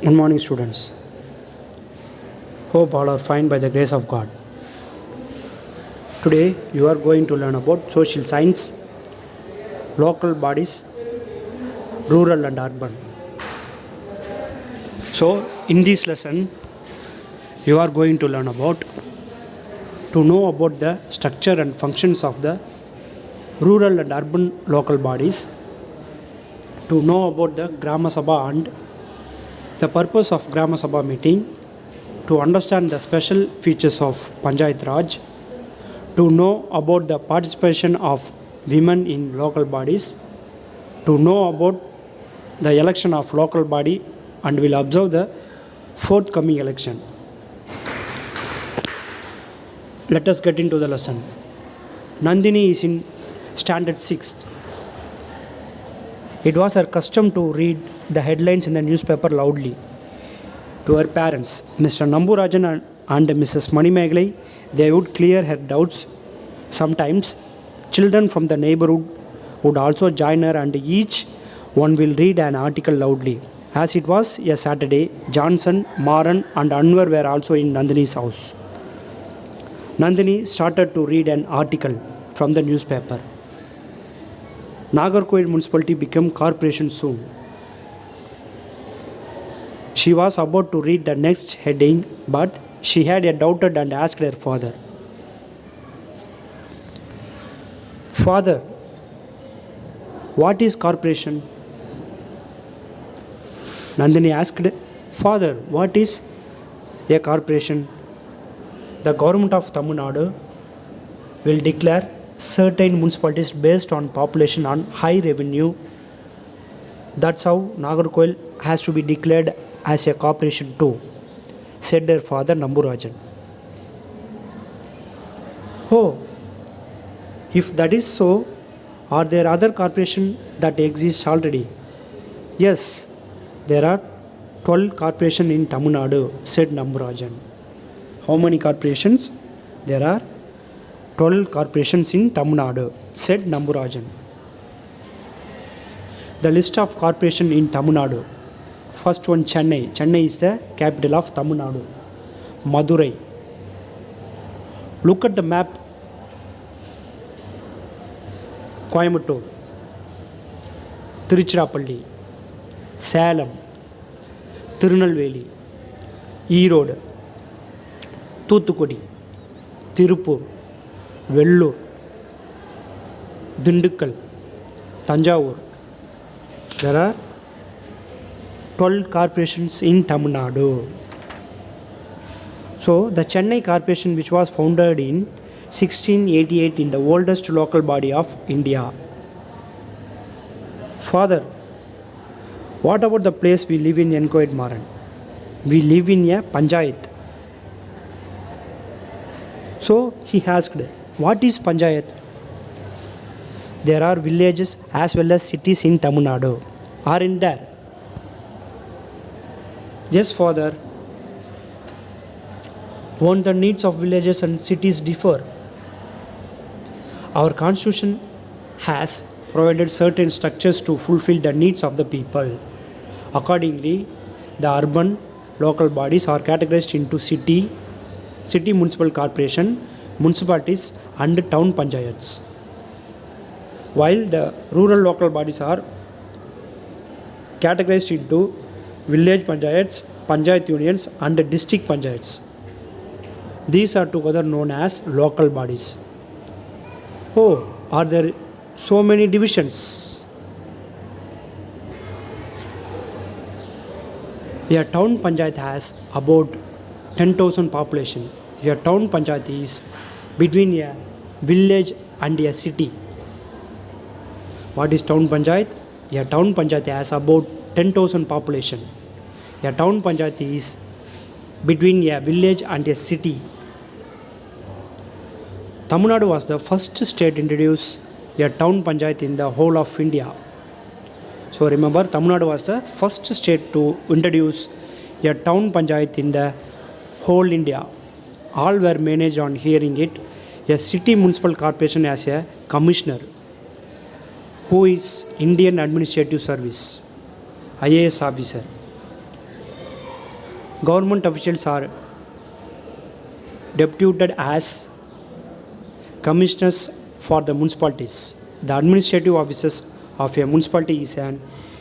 Good morning, students. Hope all are fine by the grace of God. Today, you are going to learn about social science, local bodies, rural and urban. So, in this lesson, you are going to learn about to know about the structure and functions of the rural and urban local bodies, to know about the Grama Sabha and the purpose of Grama Sabha meeting, to understand the special features of Panchayat Raj, to know about the participation of women in local bodies, to know about the election of local body, and will observe the forthcoming election. Let us get into the lesson. Nandini is in standard 6th. It was her custom to read the headlines in the newspaper loudly to her parents, Mr. Namburajan and Mrs. Manimegalai. They would clear her doubts. Sometimes children from the neighborhood would also join her, and each one will read an article loudly. As it was a Saturday, Johnson, Maran and Anwar were also in Nandini's house. Nandini started to read an article from the newspaper. Nagarkoil municipality became corporation soon. She was about to read the next heading, but she had a doubted and asked her father, "Father, what is corporation?" Nandini asked, "Father, what is a corporation?" The government of Tamil Nadu will declare certain municipalities based on population and high revenue. That's how Nagarkoil has to be declared as a corporation too, said her father Namburajan. "Oh, if that is so, are there other corporations that exist already?" "Yes, there are 12 corporations in Tamil Nadu," said Namburajan. "How many corporations?" "There are 12 corporations in Tamil Nadu," said Namburajan. The list of corporations in Tamil Nadu. First one, Chennai. Chennai is the capital of Tamil Nadu. Madurai. Look at the map. Coimbatore, Tiruchirappalli, Salem, Tirunelveli, Erode, Thuthukudi, Tirupur, Vellore, Dindikkal, Tanjavur. There are 12 corporations in Tamil Nadu. So, the Chennai Corporation, which was founded in 1688, in the oldest local body of India. "Father, what about the place we live in?" inquired Maran. "We live in a Panchayat." So he asked, "What is Panchayat?" "There are villages as well as cities in Tamil Nadu. Aren't there?" "Yes, father. Won't the needs of villages and cities differ? Our constitution has provided certain structures to fulfill the needs of the people. Accordingly, the urban local bodies are categorized into city municipal corporation, municipalities and town panchayats, while the rural local bodies are categorized into village panchayats, panchayat unions and district panchayats. These are together known as local bodies." "Oh, are there so many divisions?" A town panchayat has about 10,000 population. A town panchayat is between a village and a city. What is town panchayat? A town panchayat has about 10,000 population. A town panchayat is between a village and a city. Tamil Nadu was the first state to introduce a town panchayat in the whole of India. So remember, Tamil Nadu was the first state to introduce a town panchayat in the whole India. All were managed on hearing it. A city municipal corporation has a commissioner who is Indian Administrative Service, IAS officer. Government officials are deputed as commissioners for the municipalities. The administrative officers of a municipality is an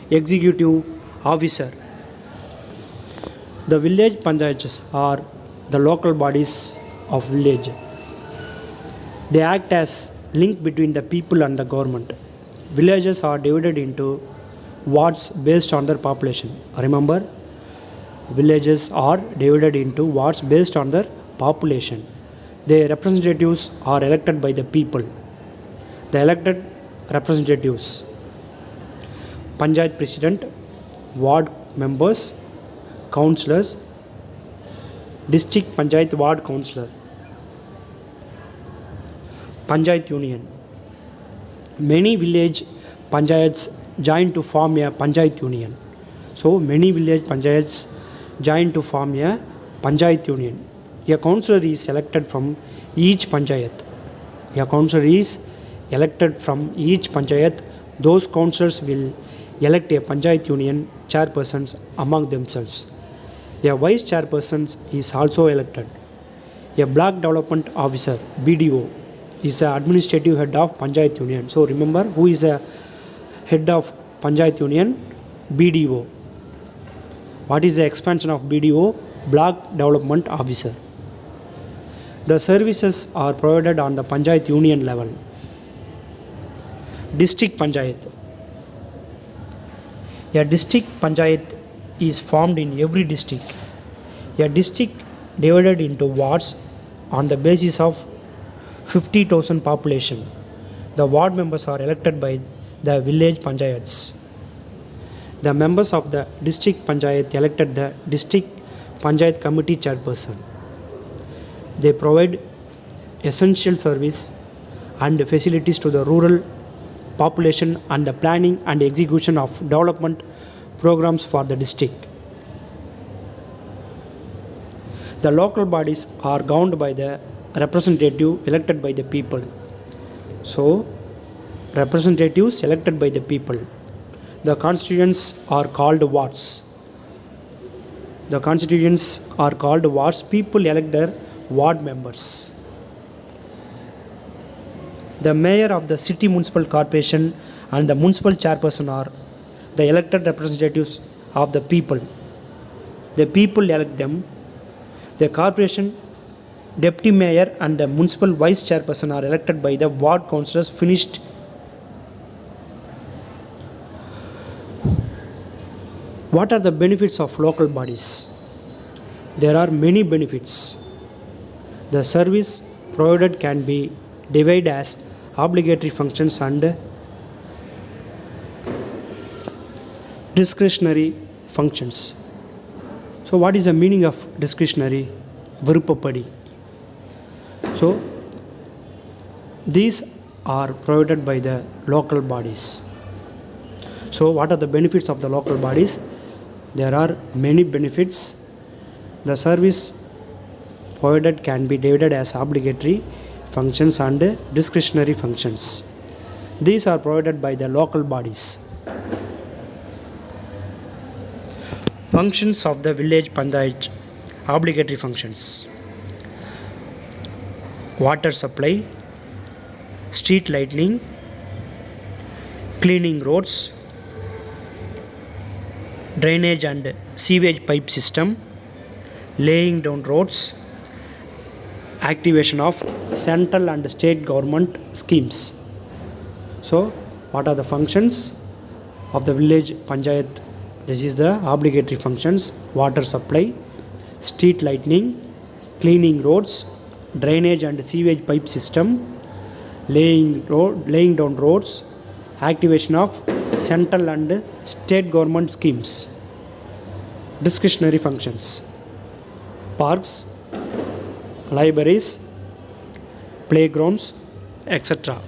executive officer. The village panchayats are the local bodies of village. They act as link between the people and the government. Villages are divided into wards based on their population. Remember, villages are divided into wards based on their population. Their representatives are elected by the people. The elected representatives, Panchayat President, ward members, councillors, district Panchayat ward councillor, Panchayat Union. Many village panchayats join to form a Panchayat Union. So many village panchayats join to form a Panchayat Union. A councillor is elected from each panchayat. A councillor is elected from each panchayat. Those councillors will elect a Panchayat Union chairpersons among themselves. A vice chairperson is also elected. A block development officer (BDO) is the administrative head of Panchayat Union. So remember, who is the head of Panchayat Union? BDO. What is the expansion of BDO? Block development officer. The services are provided on the Panchayat Union level. District Panchayat. A district Panchayat is formed in every district. A district divided into wards on the basis of 50,000 population. The ward members are elected by the village panchayats. The members of the district panchayat elected the district panchayat committee chairperson. They provide essential service and facilities to the rural population and the planning and execution of development programs for the district. The local bodies are governed by the representative elected by the people. So, representatives elected by the people. The constituents are called wards. The constituents are called wards. People elect their ward members. The mayor of the city municipal corporation and the municipal chairperson are the elected representatives of the people. The people elect them. The corporation deputy mayor and the municipal vice chairperson are elected by the ward councillors. Finished. What are the benefits of local bodies? There are many benefits. The service provided can be divided as obligatory functions and discretionary functions. So what is the meaning of discretionary? Viruppapadi. So these are provided by the local bodies. So what are the benefits of the local bodies? There are many benefits. The service provided can be divided as obligatory functions and discretionary functions. These are provided by the local bodies. Functions of the village panchayat. Obligatory functions: water supply, street lighting, cleaning roads, drainage and sewage pipe system, laying down roads, activation of central and state government schemes. So, what are the functions of the village panchayat? This is the obligatory functions: water supply, street lighting, cleaning roads, drainage and sewage pipe system, laying down roads, activation of central and state government schemes. Discretionary functions: parks, libraries, playgrounds, etc.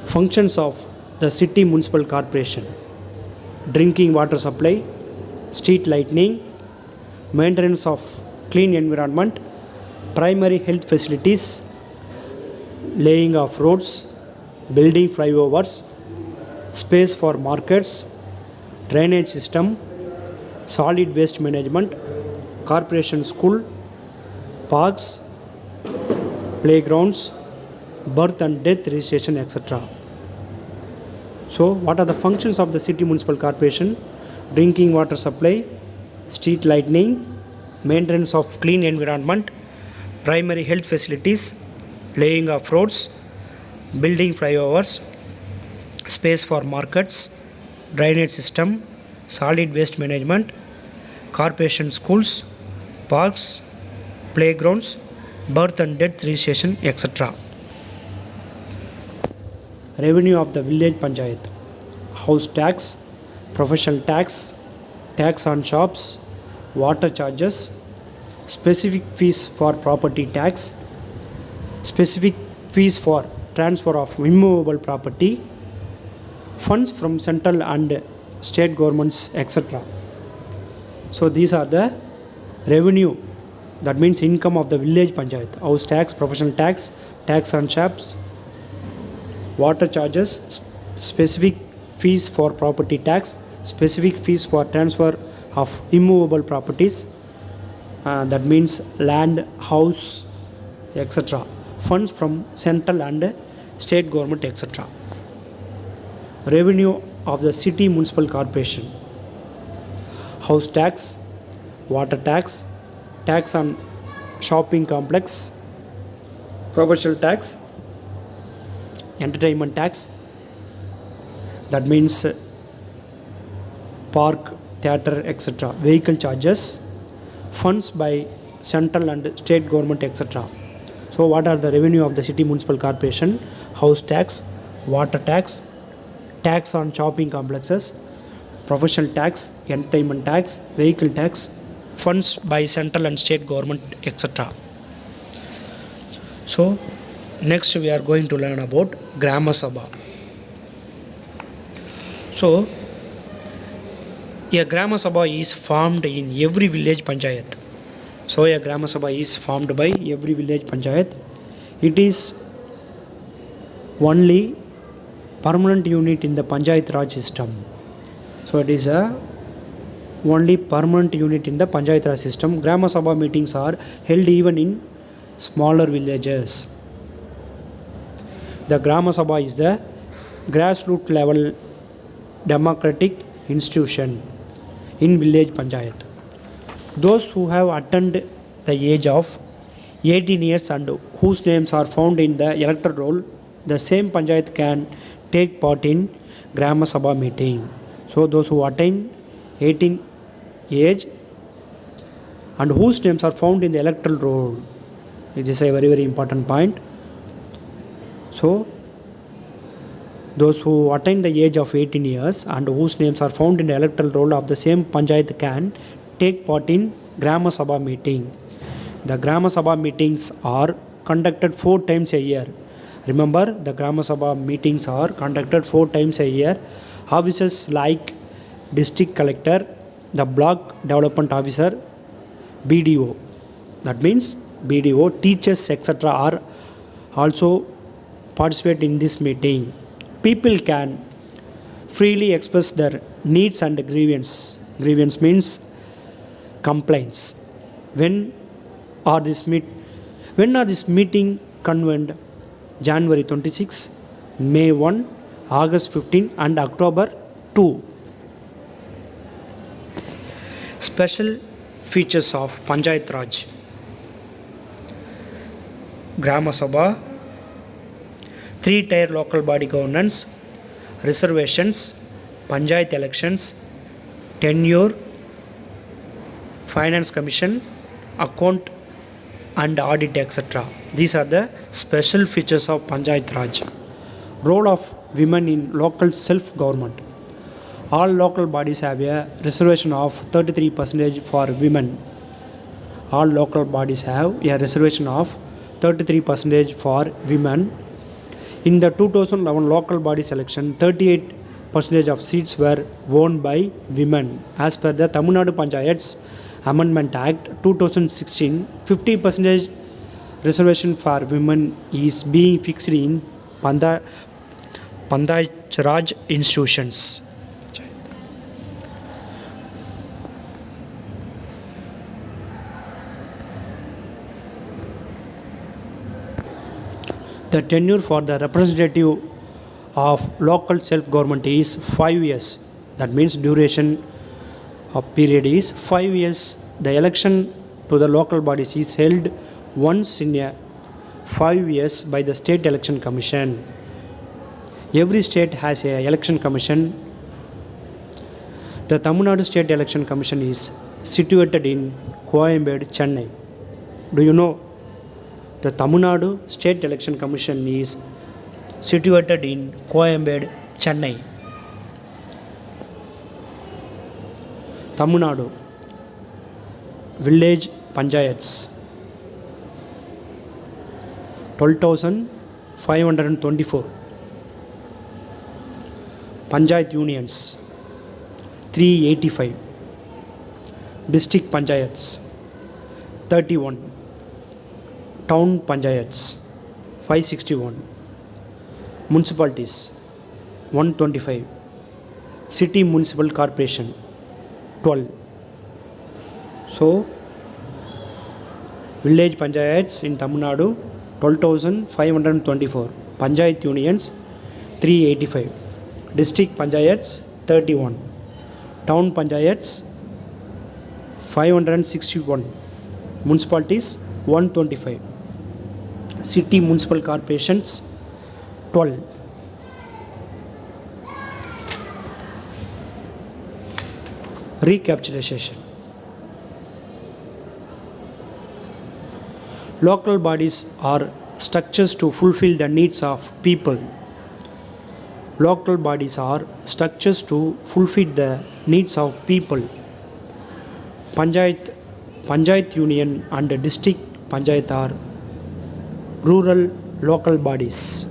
Functions of the city municipal corporation: drinking water supply, street lighting, maintenance of clean environment, primary health facilities, laying of roads, building flyovers, space for markets, drainage system, solid waste management, corporation school, parks, playgrounds, birth and death registration, etc. So, what are the functions of the city municipal corporation? Drinking water supply, street lighting, maintenance of clean environment, primary health facilities, laying of roads, building flyovers, space for markets, drainage system, solid waste management, corporation schools, parks, playgrounds, birth and death registration, etc. Revenue of the village panchayat: house tax, professional tax, tax on shops, water charges, specific fees for property tax, specific fees for transfer of immovable property, funds from central and state governments, etc. So these are the revenue, that means income of the village panchayat: house tax, professional tax, tax on shops, water charges, specific fees for property tax, specific fees for transfer of immovable properties, that means land, house, etc. Funds from central and state government, etc. Revenue of the city municipal corporation: house tax, water tax, tax on shopping complex, professional tax, entertainment tax, that means park, theatre, etc. Vehicle charges, funds by central and state government, etc. So what are the revenue of the city municipal corporation? House tax, water tax, tax on shopping complexes, professional tax, entertainment tax, vehicle tax, funds by central and state government, etc. So next we are going to learn about Grama Sabha. So a Grama Sabha is formed in every village panchayat. So a Grama Sabha is formed by every village panchayat. It is only permanent unit in the Panchayat Raj system. So it is a only permanent unit in the Panchayat Raj system. Grama Sabha meetings are held even in smaller villages. The Grama Sabha is the grassroots level democratic institution in village panchayat. Those who have attained the age of 18 years and whose names are found in the electoral roll, the same panchayat can take part in Grama Sabha meeting. So those who attain 18 age and whose names are found in the electoral roll, it is a very very important point. So those who attain the age of 18 years and whose names are found in the electoral roll of the same panchayat can take part in Grama Sabha meeting. The Grama Sabha meetings are conducted 4 times a year. Remember, the Grama Sabha meetings are conducted 4 times a year. Officers like district collector, the block development officer, BDO, that means BDO, teachers, etc. are also participate in this meeting. People can freely express their needs and grievance. Grievance means complaints. When are this meeting convened? January 26, May 1, August 15 and October 2. Special features of Panchayat Raj: Grama Sabha, 3-tier local body governance, reservations, Panchayat elections, tenure, finance commission, account and audit, etc. These are the special features of Panchayat Raj. Role of women in local self-government. All local bodies have a reservation of 33% for women. All local bodies have a reservation of 33% for women. In the 2011 local body selection, 38% of seats were won by women. As per the Tamil Nadu Panchayats Amendment Act 2016, 50% reservation for women is being fixed in Panchayat Raj institutions. The tenure for the representative of local self-government is 5 years. That means duration of period is 5 years. The election to the local bodies is held once in a 5 years by the State Election Commission. Every state has a election commission. The Tamil Nadu State Election Commission is situated in Coimbatore, Chennai. Do you know the Tamil Nadu State Election Commission is situated in Coimbatore, Chennai. Tamil Nadu village panchayats 12,524. Panchayat unions 385. District panchayats 31. Town panchayats 561. Municipalities 125. City municipal corporation 12. So village panchayats in Tamil Nadu 12,524. Panchayat unions 385. District panchayats 31. Town panchayats 561. Municipalities 125. City municipal corporations 12. Recapitalization. Local bodies are structures to fulfill the needs of people. Local bodies are structures to fulfill the needs of people. Panchayat union and district panchayat are rural local bodies.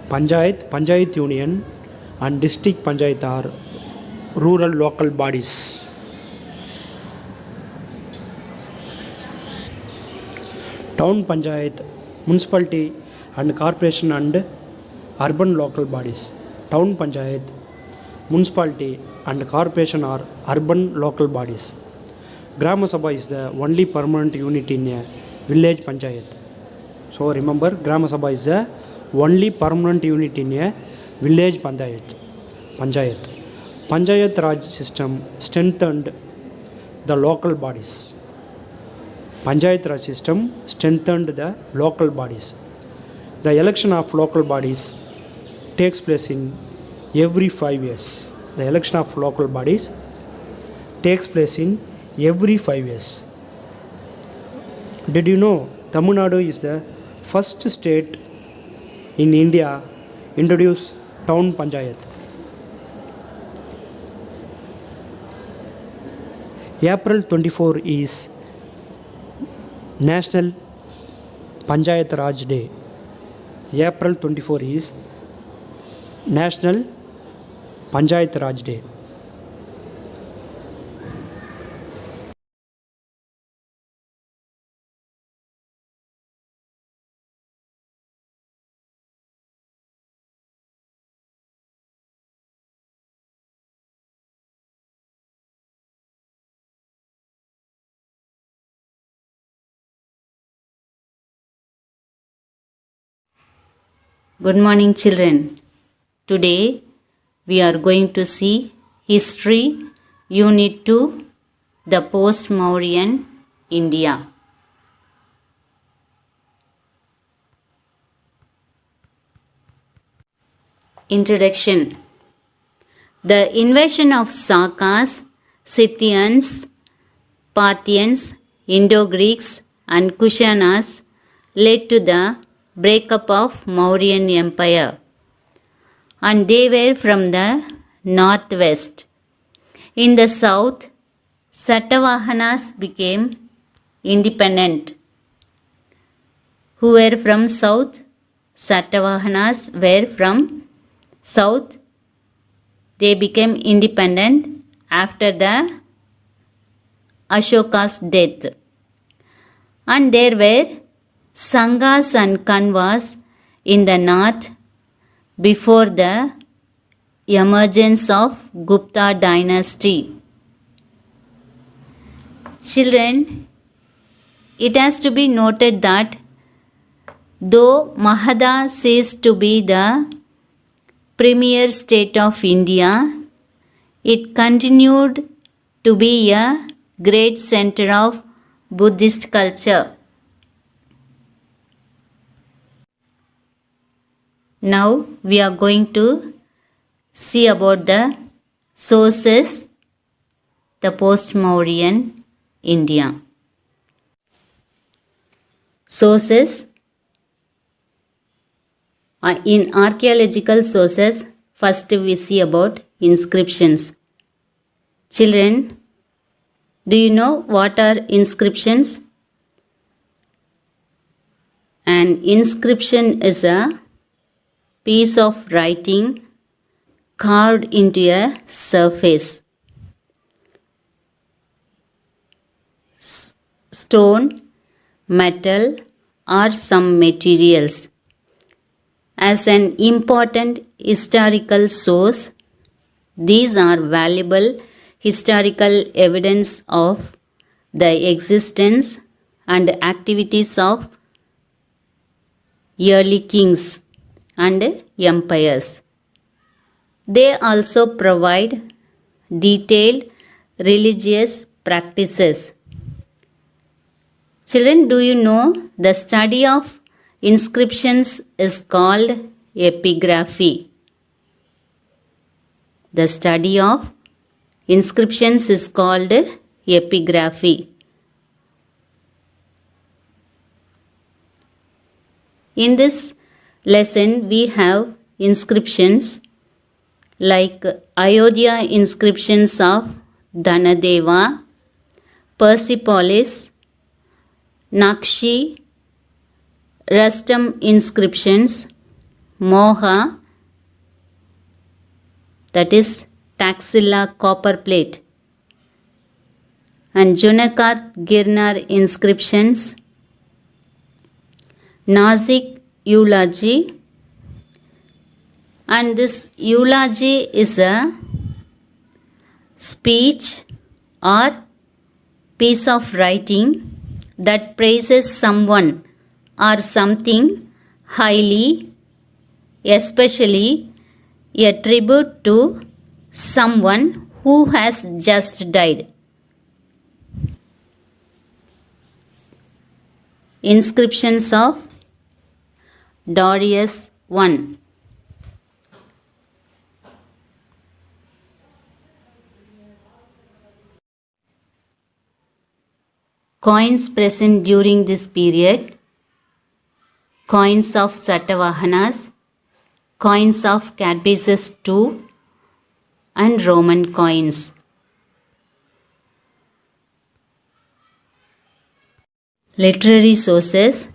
Panchayat union and district panchayat are rural local bodies. Town panchayat, municipality and corporation and urban local bodies. Town panchayat, municipality and corporation are urban local bodies. Grama Sabha is the only permanent unit in a village panchayat. So remember, Grama Sabha is the only permanent unit in a village panchayat. Panchayat Raj system strengthened the local bodies. Panchayat Raj system strengthened the local bodies. The election of local bodies takes place in every 5 years. The election of local bodies takes place in every 5 years. Did you know Tamil Nadu is the first state in India introduce town panchayat? April 24 is National Panchayat Raj Day. April 24 is National Panchayat Raj Day. Good morning, children. Today we are going to see History Unit 2, the Post-Mauryan India. Introduction. The invasion of Sakas, Scythians, Parthians, Indo-Greeks and Kushanas led to the breakup of Mauryan Empire, and they were from the northwest. In the south, Satavahanas became independent. Who were from south? Satavahanas were from south. They became independent after the Ashoka's death. And there were Sanghas and Kanvas in the north before the emergence of Gupta dynasty. Children, it has to be noted that Though Magadha ceased to be the premier state of India, it continued to be a great center of Buddhist culture. Now we are going to see about the sources, the post-Mauryan India. Sources. In archaeological sources, first we see about inscriptions. Children, do you know what are inscriptions? An inscription is a piece of writing carved into a surface. Stone, metal, or some materials. As an important historical source, these are valuable historical evidence of the existence and activities of early kings and empires. They also provide detailed religious practices. Children, do you know the study of inscriptions is called epigraphy? The study of inscriptions is called epigraphy. In this lesson, we have inscriptions like Ayodhya inscriptions of Dhanadeva, Persepolis, Nakshi, Rustam inscriptions, Moha, that is Taxila copper plate, and Junakat Girnar inscriptions, Nasik eulogy, and this eulogy is a speech or piece of writing that praises someone or something highly, especially a tribute to someone who has just died. Inscriptions of Darius I. Coins present during this period: coins of Satavahanas, coins of Cambyses II, and Roman coins. Literary sources.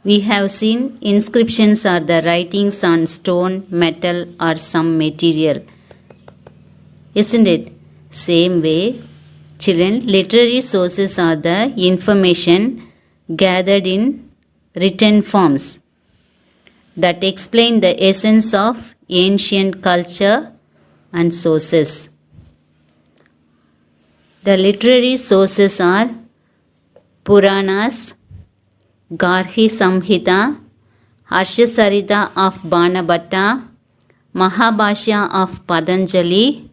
We have seen inscriptions are the writings on stone, metal, or some material. Isn't it? Same way, children, literary sources are the information gathered in written forms that explain the essence of ancient culture and sources. The literary sources are Puranas, Garhi Samhita, Harshasarita of Banabhatta, Mahabhashya of Patanjali,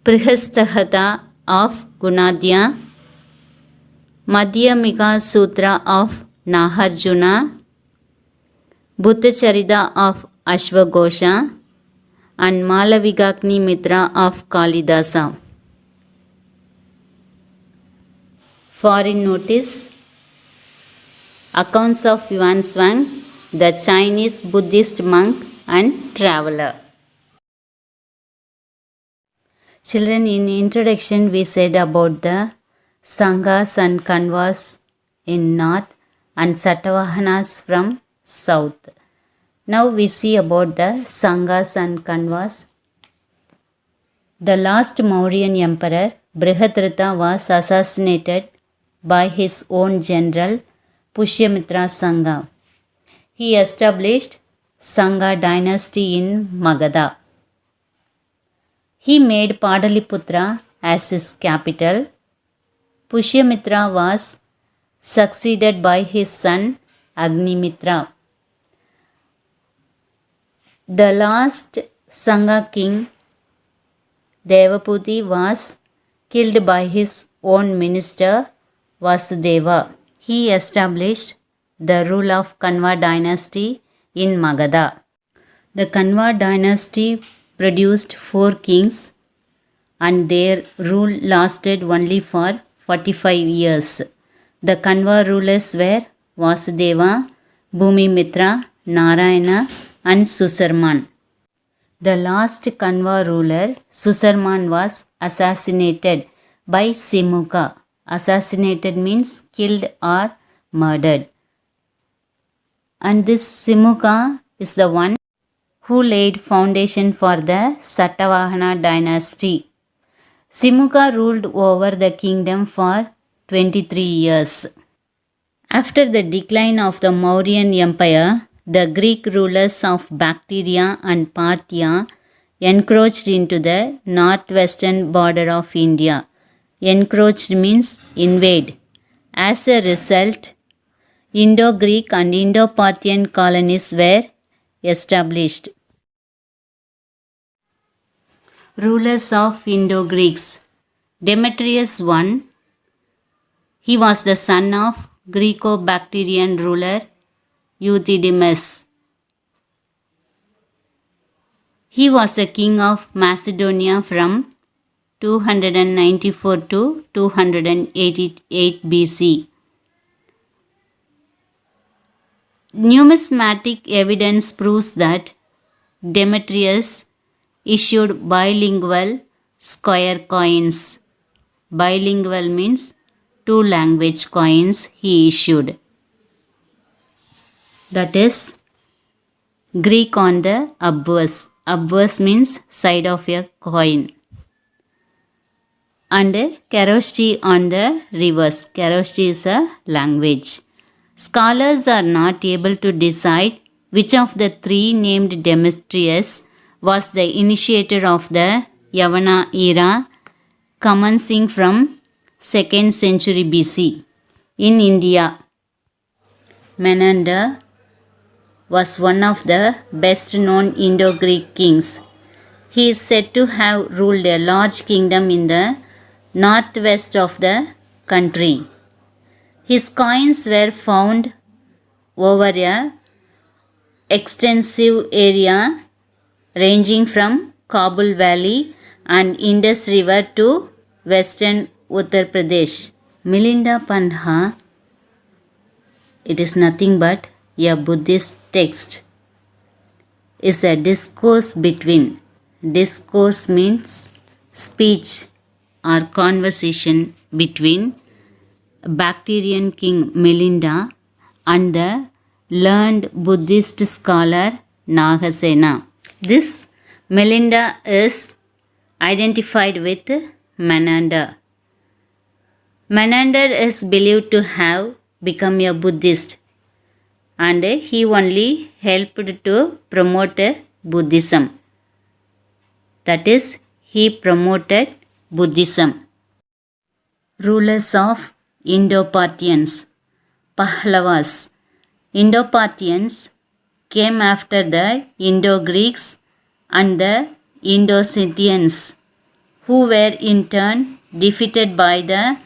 Prihastahata of Gunadhya, Madhyamika Sutra of Nagarjuna, Buddhacharita of Ashwagosha, and Malavigagni Mitra of Kalidasa. Foreign notice: accounts of Yuan Zhuang, the Chinese Buddhist monk and traveler. Children, in introduction we said about the Sanghas and Kanvas in north and Satavahanas from south. Now we see about the Sanghas and Kanvas. The last Mauryan emperor Brihadrata was assassinated by his own general Pushyamitra Sangha. He established Sangha dynasty in Magadha. He made Padaliputra as his capital. Pushyamitra was succeeded by his son Agnimitra. The last Sanga king Devaputi was killed by his own minister Vasudeva. He established the rule of Kanva dynasty in Magadha. The Kanva dynasty produced 4 kings and their rule lasted only for 45 years. The Kanva rulers were Vasudeva, Bhumimitra, Narayana and Susarman. The last Kanva ruler, Susarman, was assassinated by Simukha. Assassinated means killed or murdered. And this Simukha is the one who laid foundation for the Satavahana dynasty. Simukha ruled over the kingdom for 23 years. After the decline of the Mauryan Empire, the Greek rulers of Bactria and Parthia encroached into the northwestern border of India. Encroached means invade. As a result, Indo-Greek and Indo-Parthian colonies were established. Rulers of Indo-Greeks. Demetrius I. He was the son of Greco-Bactrian ruler Euthydemus. He was a king of Macedonia from 294 to 288 BC. Numismatic evidence proves that Demetrius issued bilingual square coins. Bilingual means 2 language coins he issued. That is Greek on the obverse. Obverse means side of a coin. And Kharoshthi on the reverse. Kharoshthi is a language. Scholars are not able to decide which of the 3 named Demetrius was the initiator of the Yavana era commencing from 2nd century BC. In India, Menander was one of the best known Indo-Greek kings. He is said to have ruled a large kingdom in the northwest of the country. His coins were found over a extensive area ranging from Kabul Valley and Indus River to western Uttar Pradesh. Milinda Panha, it is nothing but a Buddhist text, is a discourse between. Discourse means speech or conversation between Bactrian king Milinda and the learned Buddhist scholar Nagasena. This Milinda is identified with Menander. Menander is believed to have become a Buddhist and he only helped to promote Buddhism. That is, he promoted Buddhism. Rulers of Indo-Parthians. Pahlavas. Indo-Parthians came after the Indo-Greeks and the Indo-Scythians, who were in turn defeated by the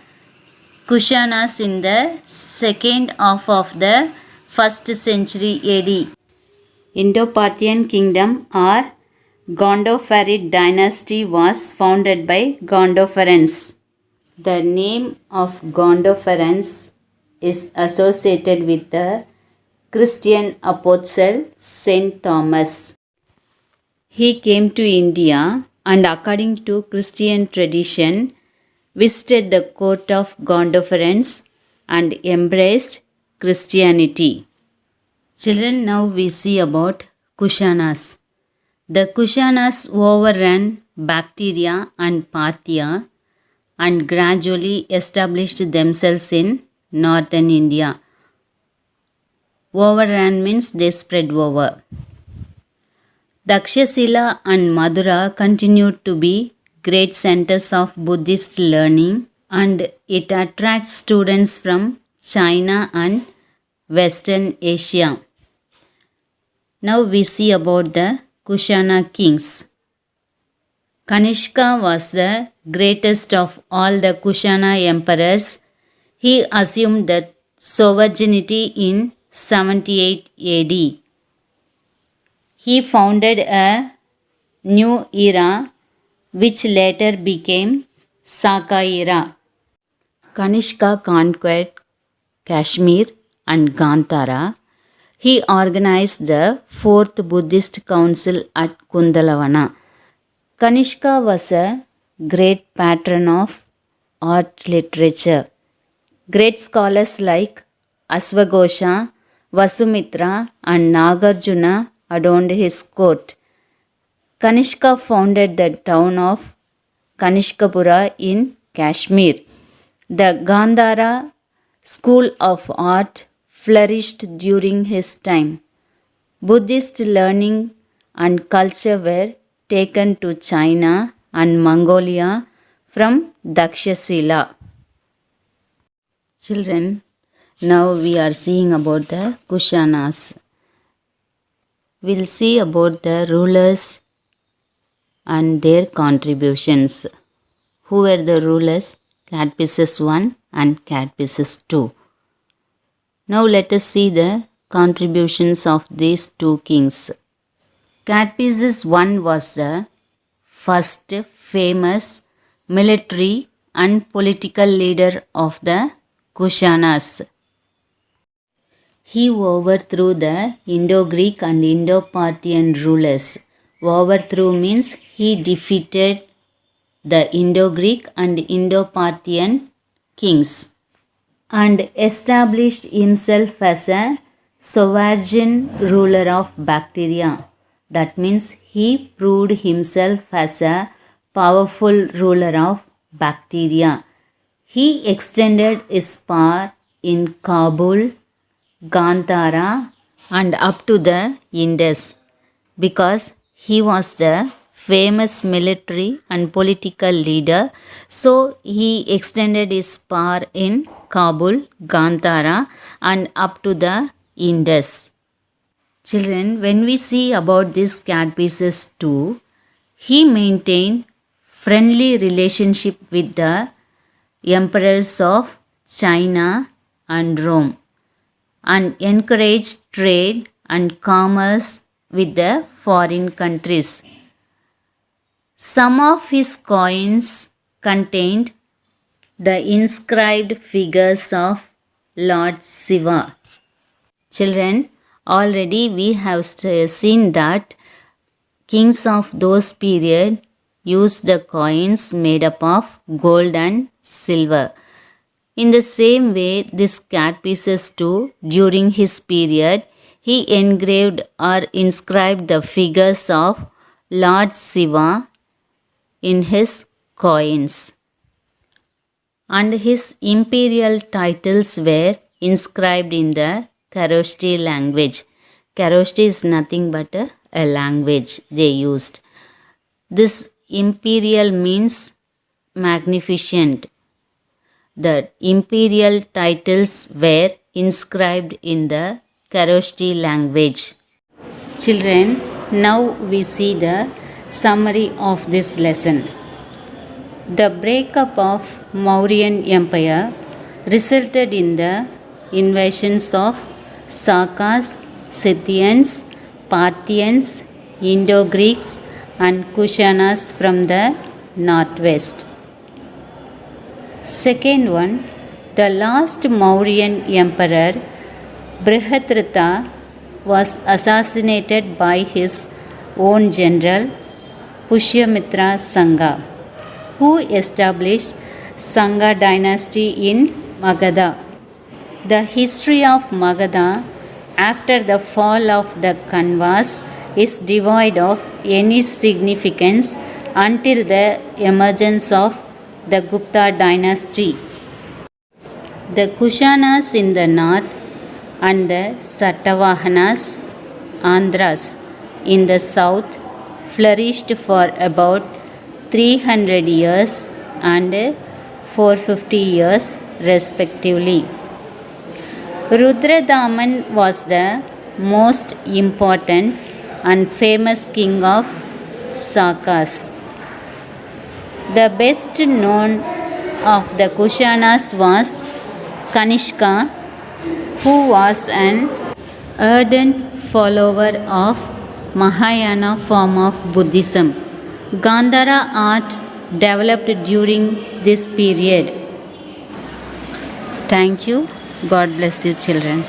Kushanas in the second half of the 1st century AD. Indo-Parthian kingdom or Gondopharid dynasty was founded by Gondopharans. The name of Gondopharans is associated with the Christian apostle Saint Thomas. He came to India and, according to Christian tradition, visited the court of Gondopharans and embraced Christianity. Children, now we see about Kushanas. The Kushanas overran Bactria and Parthia and gradually established themselves in northern India. Overran means they spread over. Takshashila and Madura continued to be great centers of Buddhist learning and it attracts students from China and Western Asia. Now we see about the Kushana kings. Kanishka was the greatest of all the Kushana emperors. He assumed the sovereignty in 78 AD. He founded a new era which later became Saka era. Kanishka conquered Kashmir and Gandhara. He organized the 4th Buddhist Council at Kundalavana. Kanishka was a great patron of art literature. Great scholars like Asvaghosha, Vasumitra and Nagarjuna adorned his court. Kanishka founded the town of Kanishkapura in Kashmir. The Gandhara school of art flourished during his time. Buddhist learning and culture were taken to China and Mongolia from Dakshashila. Children, now we are seeing about the Kushanas. We'll see about the rulers and their contributions. Who were the rulers? Cadphises I and Cadphises II. Now let us see the contributions of these two kings. Cadphises I was the first famous military and political leader of the Kushanas. He overthrew the Indo-Greek and Indo-Parthian rulers. Overthrew means he defeated the Indo-Greek and Indo-Parthian kings and established himself as a sovereign ruler of Bactria. That means he proved himself as a powerful ruler of Bactria. He extended his power in Kabul, Gandhara and up to the Indus because he was the famous military and political leader. So he extended his power in Kabul, Gandhara and up to the Indus. Children, when we see about this Cadphises II, he maintained friendly relationship with the emperors of China and Rome and encouraged trade and commerce with the foreign countries. Some of his coins contained the inscribed figures of Lord Shiva. Children, already we have seen that kings of those period used the coins made up of gold and silver. In the same way, this Cadphises II, during his period, he engraved or inscribed the figures of Lord Shiva in his coins. And his imperial titles were inscribed in the Kharoshthi language. Kharoshthi is nothing but a language they used. This imperial means magnificent. The imperial titles were inscribed in the Kharoshthi language. Children, now we see the summary of this lesson. The breakup of Mauryan Empire resulted in the invasions of Sakas, Scythians, Parthians, Indo-Greeks and Kushanas from the northwest. Second one, the last Mauryan emperor Brihadrata was assassinated by his own general Pushyamitra Sanga, who established Sanga dynasty in Magadha. The history of Magadha after the fall of the Kanvas is devoid of any significance until the emergence of the Gupta dynasty. The Kushanas in the north and the Satavahanas, Andhras, in the south flourished for about 300 years and 450 years respectively. Rudradaman was the most important and famous king of Sakas. The best known of the Kushanas was Kanishka, who was an ardent follower of Mahayana form of Buddhism. Gandhara art developed during this period. Thank you. God bless you, children.